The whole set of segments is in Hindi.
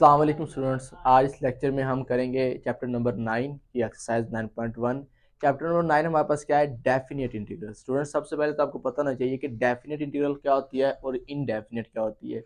अस्सलाम वालेकुम स्टूडेंट्स। आज इस लेक्चर में हम करेंगे चैप्टर नंबर 9 की एक्सरसाइज 9.1। चैप्टर नंबर 9 हमारे पास क्या है, डेफिनेट इंटीग्रल। स्टूडेंट्स सबसे पहले तो आपको पता होना चाहिए कि डेफिनेट इंटीग्रल क्या होती है और इनडेफिनेट क्या होती है।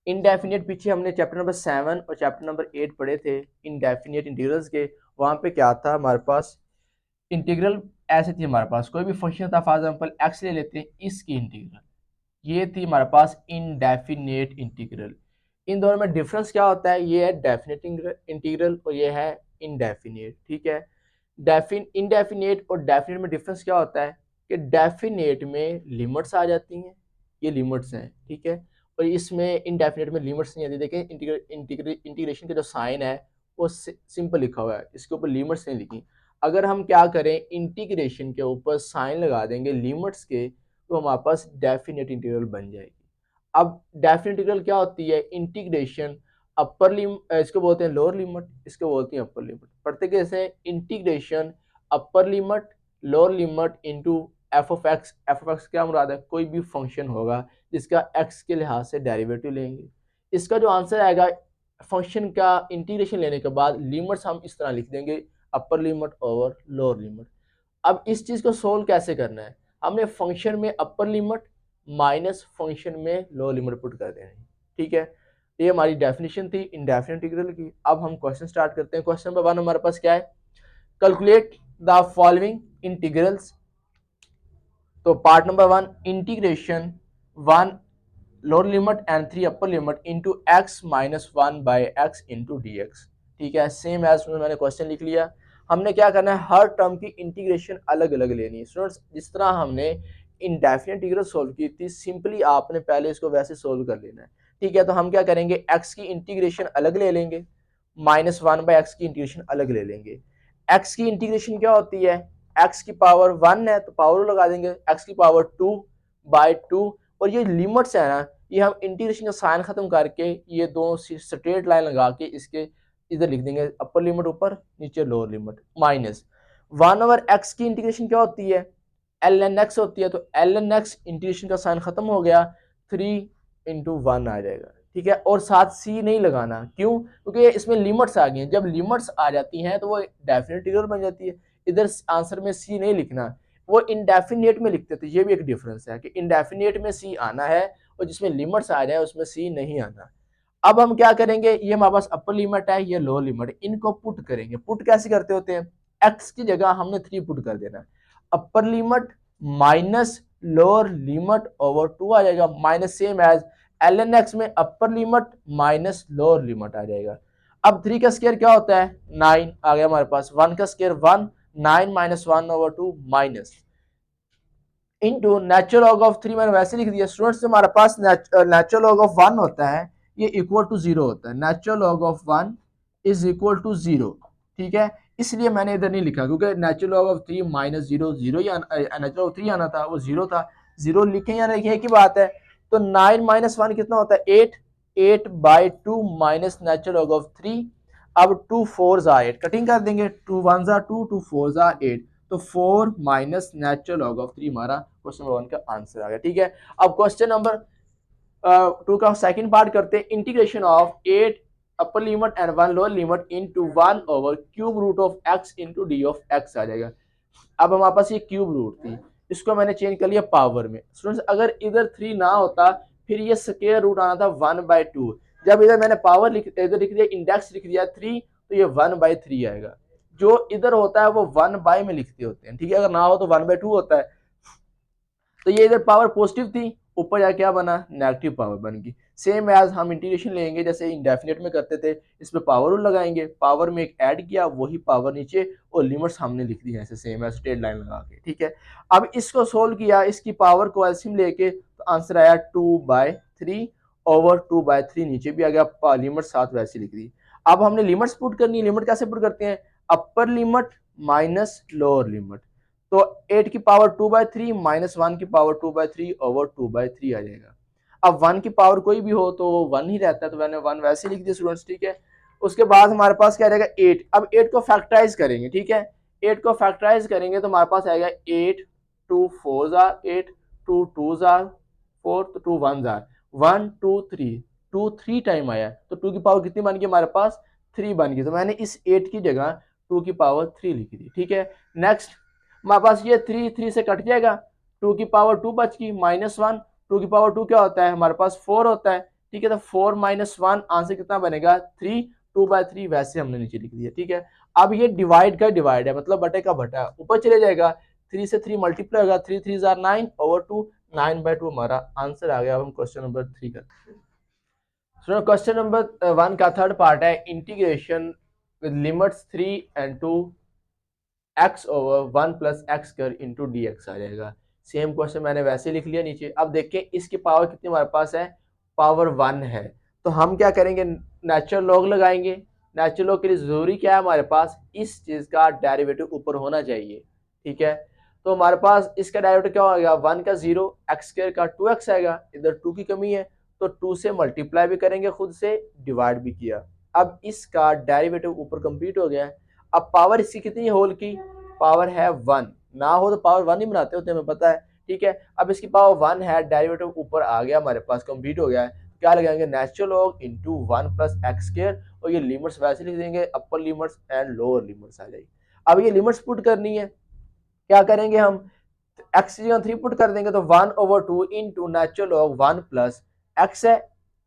इनडेफिनेट पीछे हमने चैप्टर नंबर 7 और चैप्टर नंबर 8 पढ़े थे इनडेफिनेट इंटीग्रल्स के। वहाँ पे क्या था हमारे पास, इंटीग्रल ऐसे थी, हमारे पास कोई भी फंक्शन था, फॉर एग्जाम्पल एक्स ले लेते हैं, इसकी इंटीग्रल ये थी हमारे पास इनडेफिनेट इंटीग्रल। इन दोनों में डिफरेंस क्या होता है, ये है डेफिनेट इंटीग्रल और ये है इनडेफिनेट। ठीक है, इनडेफिनेट और डेफिनेट में डिफरेंस क्या होता है कि डेफिनेट में लिमिट्स आ जाती हैं, ये लिमिट्स हैं। ठीक है, और इसमें इनडेफिनेट में लिमिट्स नहीं आती। देखिए इंटीग्रेशन का जो साइन है वो सिंपल लिखा हुआ है, इसके ऊपर लिमिट्स नहीं लिखी। अगर हम क्या करें, इंटीग्रेशन के ऊपर साइन लगा देंगे लिमिट्स के, तो हमारे पास डेफिनेट इंटीग्रल बन जाएगी। अब डेफिनेट इंटीग्रल क्या होती है, इंटीग्रेशन अपर लिमिट, इसको बोलते हैं लोअर लिमिट, इसको बोलते हैं अपर लिमिट। पढ़ते कैसे, integration upper limit lower limit into F of x. F of x क्या मुराद है, कोई भी फंक्शन होगा जिसका एक्स के लिहाज से डेरिवेटिव लेंगे। इसका जो आंसर आएगा फंक्शन का इंटीग्रेशन लेने के बाद लिमिट्स हम इस तरह लिख देंगे, upper limit over lower limit. अब इस चीज को सोल्व कैसे करना है, हमने फंक्शन में अपर लिमिट माइनस फंक्शन में लोअर लिमिट पुट कर देना है। ठीक है, ये हमारी डेफिनेशन थी इंडेफिनेट इंटीग्रल की। अब हम क्वेश्चन स्टार्ट करते हैं। क्वेश्चन नंबर 1 हमारे पास क्या है, कैलकुलेट द फॉलोइंग इंटीग्रल्स। तो part number 1, integration 1 lower limit and 3 upper limit into x minus 1 by x into dx। ठीक है, सेम एज मैंने क्वेश्चन लिख लिया। हमने क्या करना है, हर टर्म की इंटीग्रेशन अलग अलग लेनी है। स्टूडेंट्स जिस तरह हमने इंडेफिनेट इंटीग्रल सोल्व की थी, सिंपली आपने पहले इसको वैसे सोल्व कर लेना है। ठीक है, तो हम क्या करेंगे, x की इंटीग्रेशन अलग ले लेंगे, माइनस 1 बाय x की इंटीग्रेशन अलग ले लेंगे। x की इंटीग्रेशन क्या होती है, x की पावर 1 है तो पावर लगा देंगे, x की पावर 2 बाय 2। और ये लिमिट्स है ना, ये हम इंटीग्रेशन का साइन खत्म करके ये दो स्ट्रेट लाइन लगा के इसके इधर लिख देंगे, अपर लिमिट ऊपर, नीचे लोअर लिमिट, माइनस 1/x की इंटीग्रेशन क्या होती है, ln x होती है। तो ln x इंटीग्रेशन का साइन खत्म हो गया, 3/1 आ जाएगा। ठीक है, और साथ c नहीं लगाना, क्यों, क्योंकि इसमें लिमिट्स आ गई हैं। जब लिमिट्स आ जाती हैं तो वो डेफिनेट इंटीग्रल बन जाती है। इधर आंसर में c नहीं लिखना, वो इंडेफिनेट में लिखते थे। ये भी एक डिफरेंस है कि इंडेफिनेट में सी आना है और जिसमें लिमिट्स आ जाए उसमें सी नहीं आना। अब हम क्या करेंगे, ये हमारे पास अपर लिमिट है, ये लोअर लिमिट है, इनको पुट करेंगे। पुट कैसे करते होते हैं, एक्स की जगह हमने 3 पुट कर देना, upper limit minus lower limit over 2 आ जाएगा, minus same as ln x में upper limit minus lower limit आ जाएगा। अब 3 का स्क्वायर क्या होता है, 9 आ गया हमारे पास, 1 का square 1, 9 minus 1/2 minus into natural log of 3 मैंने वैसे लिख दिया। स्टूडेंट्स जो हमारे पास नेचुरल लॉग ऑफ 1 होता है ये इक्वल टू 0 होता है, natural log of 1 is equal to 0। ठीक है, इसलिए मैंने इधर नहीं लिखा क्योंकि नेचुरल लॉग ऑफ 3 माइनस 0 0 ही नेचुरल लॉग 3 आना था, वो 0 था। 0 लिखें या नहीं, एक ही बात है। तो 9 माइनस 1 कितना होता है, 8, 8/2 माइनस नेचुरल लॉग ऑफ 3। अब 2 4 8, कटिंग कर देंगे, 2 1 2, 2 4 8, तो 4 माइनस नेचुरल लॉग ऑफ 3 हमारा क्वेश्चन नंबर 1 का आंसर आ गया। ठीक है, अब क्वेश्चन नंबर 2 का सेकंड पार्ट करते हैं। Integration of 8 upper limit and 1 lower limit into 1 over cube root of x into d of x आ जाएगा। अब हमारे पास ये क्यूब रूट थी, इसको मैंने चेंज कर लिया पावर में। स्टूडेंट्स अगर इधर 3 ना होता फिर ये स्क्वायर रूट आना था 1/2। जब इधर मैंने पावर इधर लिख दिया, इंडेक्स लिख दिया 3, तो ये 1/3 आएगा। जो इधर होता है वो 1 में लिखते होते हैं। ठीक है, अगर ना हो तो 1/2 होता है। तो ये इधर पावर पॉजिटिव थी, ऊपर जाके क्या बना, नेगेटिव पावर बन गई। सेम एज हम इंटीग्रेशन लेंगे जैसे इंडेफिनेट में करते थे, इसमें पावर लगाएंगे, पावर में एक ऐड किया, वही पावर नीचे, और लिमिट्स हमने लिख दी ऐसे सेम एज स्ट्रेट लाइन लगा के। ठीक है, अब इसको सोल्व किया, इसकी पावर को एलसीएम लेके, तो आंसर आया 2/3 ओवर 2/3, नीचे भी आ गया, लिमिट साथ वैसे लिख दी। अब हमने लिमिट्स पुट करनी है। लिमिट कैसे पुट करते हैं, अपर लिमिट माइनस लोअर लिमिट। तो 8 की पावर 2/3 माइनस 1 की पावर 2/3 ओवर 2/3 आ जाएगा। अब 1 की पावर कोई भी हो तो 1 ही रहता है, तो मैंने 1 वैसे लिख दिया स्टूडेंट्स। ठीक है, उसके बाद हमारे पास क्या रहेगा, 8। अब 8 को फैक्टराइज करेंगे। ठीक है, 8 को फैक्टराइज करेंगे तो हमारे पास आएगा 8, 2 4 8, 2 2 4, तो 2 1 1 2 3, टू 3 टाइम आया तो 2 की पावर कितनी बन गई हमारे पास 3 बन गई, तो मैंने इस 8 की जगह 2 की पावर 3 लिख दी। ठीक है, नेक्स्ट हमारे पास ये 3 से कट जाएगा, 2 की पावर 2 बच गई -1, 2 की पावर 2 क्या होता है हमारे पास 4 होता है। ठीक है, तो 4 - 1 आंसर कितना बनेगा 3, 2/3 वैसे हमने नीचे लिख दिया। ठीक है, अब ये डिवाइड का डिवाइड है, मतलब बटे का बटा, ऊपर चले जाएगा, 3 से 3 मल्टीप्लाई होगा, 3 3 जार 9 ओवर 2, 9/2 हमारा आंसर आ गया। अब हम क्वेश्चन नंबर 3 करते हैं। सो क्वेश्चन नंबर 1 का थर्ड पार्ट है integration with limits 3 and 2 x over 1 plus x कर इंटू डी एक्स आ जाएगा। सेम क्वेश्चन मैंने वैसे लिख लिया नीचे। अब देखिए इसकी पावर कितनी हमारे पास है, पावर 1 है, तो हम क्या करेंगे नेचुरल लॉग लगाएंगे। नेचुरल लॉग के लिए जरूरी क्या है हमारे पास, इस चीज का डेरिवेटिव ऊपर होना चाहिए। ठीक है, तो हमारे पास इसका डेरिवेटिव क्या होगा, 1 का 0, एक्स स्क्वायर का 2x आएगा, इधर 2 की कमी है तो 2 से मल्टीप्लाई भी करेंगे, खुद से डिवाइड भी किया। अब इसका डेरिवेटिव ऊपर कंप्लीट हो गया है। अब पावर इसकी कितनी है, होल की पावर है 1, ना हो तो पावर 1 ही बनाते होते हमें पता है। ठीक है, अब इसकी पावर 1 है, डेरिवेटिव ऊपर आ गया हमारे पास, कंप्लीट हो गया है। क्या लगाएंगे, natural log into 1 plus x square, और ये लिमिट्स वैसे लिख देंगे, upper limits and lower limits आ जाएगी। अब ये लिमिट्स पुट करनी है, क्या करेंगे हम, एक्स की जगह 3 पुट कर देंगे, तो 1/2 into natural log 1 plus x है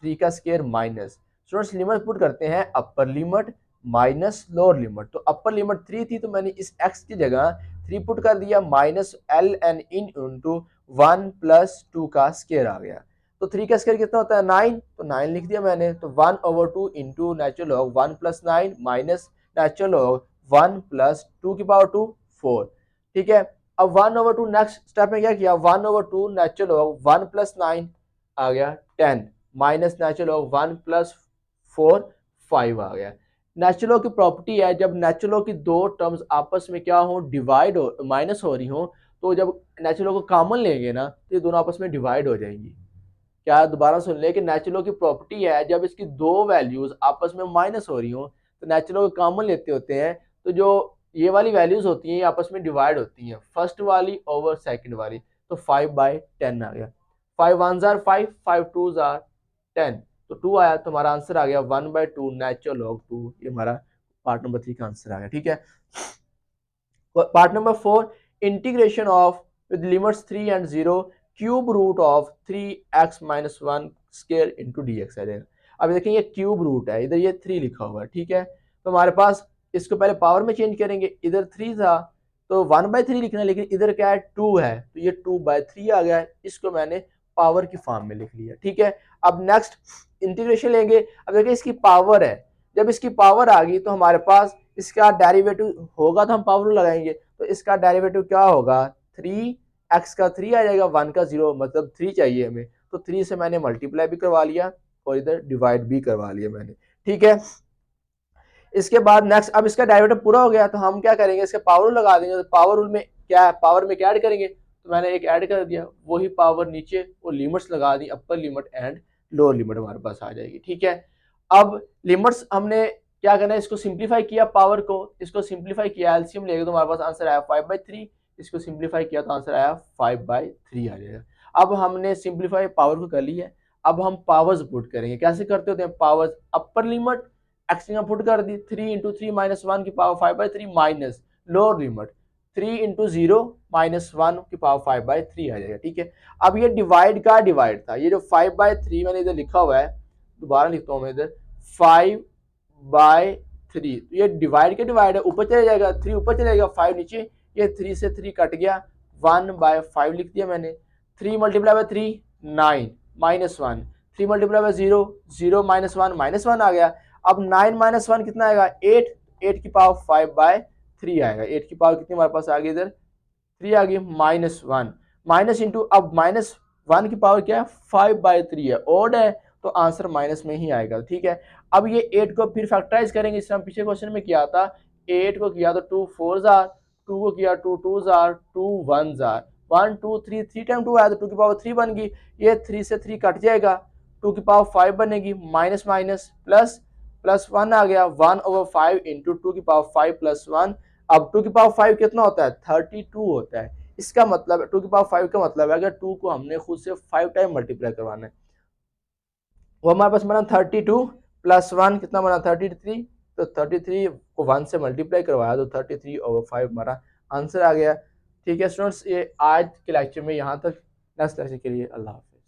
3 का square minus, students limit put करते हैं, अपर लिमिट माइनस लोअर लिमिट, तो अपर लिमिट 3 थी तो मैंने इस x की जगह 3 पुट कर दिया, माइनस एल एन इन इंटू 1 प्लस 2 का स्क्वायर आ गया। तो 3 का स्क्वायर कितना होता है 9, तो 9 लिख दिया मैंने, तो 1/2 into natural log 1 plus 9 minus natural log 1 plus 2 की पावर 2 4। ठीक है, अब 1/2 नेक्स्ट स्टेप में क्या किया, 1/2 नेचुरल लॉग 1 प्लस 9 आ गया 10 माइनस नेचुरल लॉग 1 प्लस 4 5 आ गया। नेचुरल लॉ की प्रॉपर्टी है, जब नेचुरल लॉ की दो टर्म्स आपस में क्या हो, डिवाइड हो, माइनस हो रही हो, तो जब नेचुरल लॉ को कॉमन लेंगे ना तो ये दोनों आपस में डिवाइड हो जाएंगी। क्या, दोबारा सुन ले कि नेचुरल लॉ की प्रॉपर्टी है, जब इसकी दो वैल्यूज आपस में माइनस हो रही हो तो नेचुरल लॉ को कॉमन लेते होते हैं, तो जो ये वाली वैल्यूज होती हैं ये आपस में डिवाइड होती हैं, फर्स्ट वाली ओवर सेकंड वाली, तो 5/10 आ गया, 5 1s are 5, 5 2s are 10, तो 2 आया, तो हमारा आंसर आ गया 1/2 नेचुरल लॉग 2, ये हमारा पार्ट नंबर 3 का आंसर आ गया। ठीक है, part number 4 integration of with limits 3 and 0 cube root of 3x - 1 square into d x आ जाएगा। अब देखिए ये क्यूब रूट है, इधर ये 3 लिखा हुआ है। ठीक है, तो हमारे पास इसको पहले पावर में चेंज करेंगे, इधर 3 था तो 1/3 लिखना है, लेकिन इधर क्या है 2 है तो ये 2/3 आ गया है, इसको मैंने पावर की फॉर्म में लिख लिया। ठीक है, अब नेक्स्ट इंटीग्रेशन लेंगे। अब देखिए इसकी पावर है, जब इसकी पावर आ गई तो हमारे पास इसका डेरिवेटिव होगा, तो हम पावर लगाएंगे, तो इसका डेरिवेटिव क्या होगा 3x का 3 आ जाएगा, 1 का 0, मतलब 3 चाहिए हमें, तो 3 से मैंने मल्टीप्लाई भी करवा लिया और इधर डिवाइड भी करवा लिया मैंने। ठीक है, इसके बाद नेक्स्ट, अब इसका डेरिवेटिव पूरा हो गया तो हम क्या करेंगे, इसके पावर रूल लगा देंगे, तो पावर रूल में क्या है, पावर में क्या ऐड करेंगे, तो मैंने एक ऐड कर दिया, वही पावर नीचे वो लिमिट्स लगा दी, upper limit and lower limit हमारे पास आ जाएगी। ठीक है, अब लिमिट्स हमने क्या करना है, इसको सिंप्लीफाई किया, पावर को इसको सिंप्लीफाई किया, एलसीएम लेंगे तो हमारे पास आंसर आया 5/3, इसको सिंप्लीफाई किया तो आंसर आया 5/3 आ जाएगा। अब हमने सिंप्लीफाई पावर को कर लिया है, अब हम पावर्स पुट करेंगे, कैसे करते होते हैं, पावर्स अपर लिमिट एक्स की पुट कर दी, 3 × 3 - 1 की पावर 5/3 माइनस लोअर लिमिट 3 × 0 - 1 की पावर 5/3 आ जाएगा। ठीक है, अब ये डिवाइड का डिवाइड था, ये जो 5/3 मैंने इधर लिखा हुआ है, दोबारा लिखता हूँ मैं इधर 5/3, तो ये डिवाइड के डिवाइड है, ऊपर चले जाएगा 3, ऊपर चलेगा 5 नीचे, ये 3 से 3 कट गया, 1/5 लिख दिया मैंने, 3 × 3 9 -1, 3 × 0 0 -1 -1 आ गया। अब 9 - 1 कितना आएगा 8, 8 की पावर 5/3 आएगा, 8 की पावर कितनी हमारे पास आ गई इधर 3 आ गई, -1 माइनस इंटू, अब -1 की पावर क्या है 5/3 है, ओड है तो आंसर माइनस में ही आएगा। ठीक है, अब ये 8 को फिर फैक्टराइज करेंगे, इस तरह पिछले क्वेश्चन में किया था, 8 को किया तो 2 4s are, 2 को किया 2 2s are, 2 1s are, 1 2 3 3 time 2 आया तो 2 की पावर 3 बन गई, ये 3 से 3 कट जाएगा, 2 की पावर 5 बनेगी, माइनस माइनस प्लस प्लस 1 आ गया, 1/5 इंटू 2 की पावर 5 प्लस 1, अब 2 की पावर 5 कितना होता है 32 होता है, इसका मतलब है 2 की पावर 5 का मतलब है अगर 2 को हमने खुद से 5 टाइम मल्टीप्लाई करवाना है वो हमारे पास बना 32 प्लस 1 कितना बना 33। तो 33 को 1 से मल्टीप्लाई करवाया तो 33/5 हमारा आंसर आ गया। ठीक है स्टूडेंट्स, ये आज के लेक्चर में यहाँ तक। नेक्स्ट लेक्चर के लिए अल्लाह हाफिज़।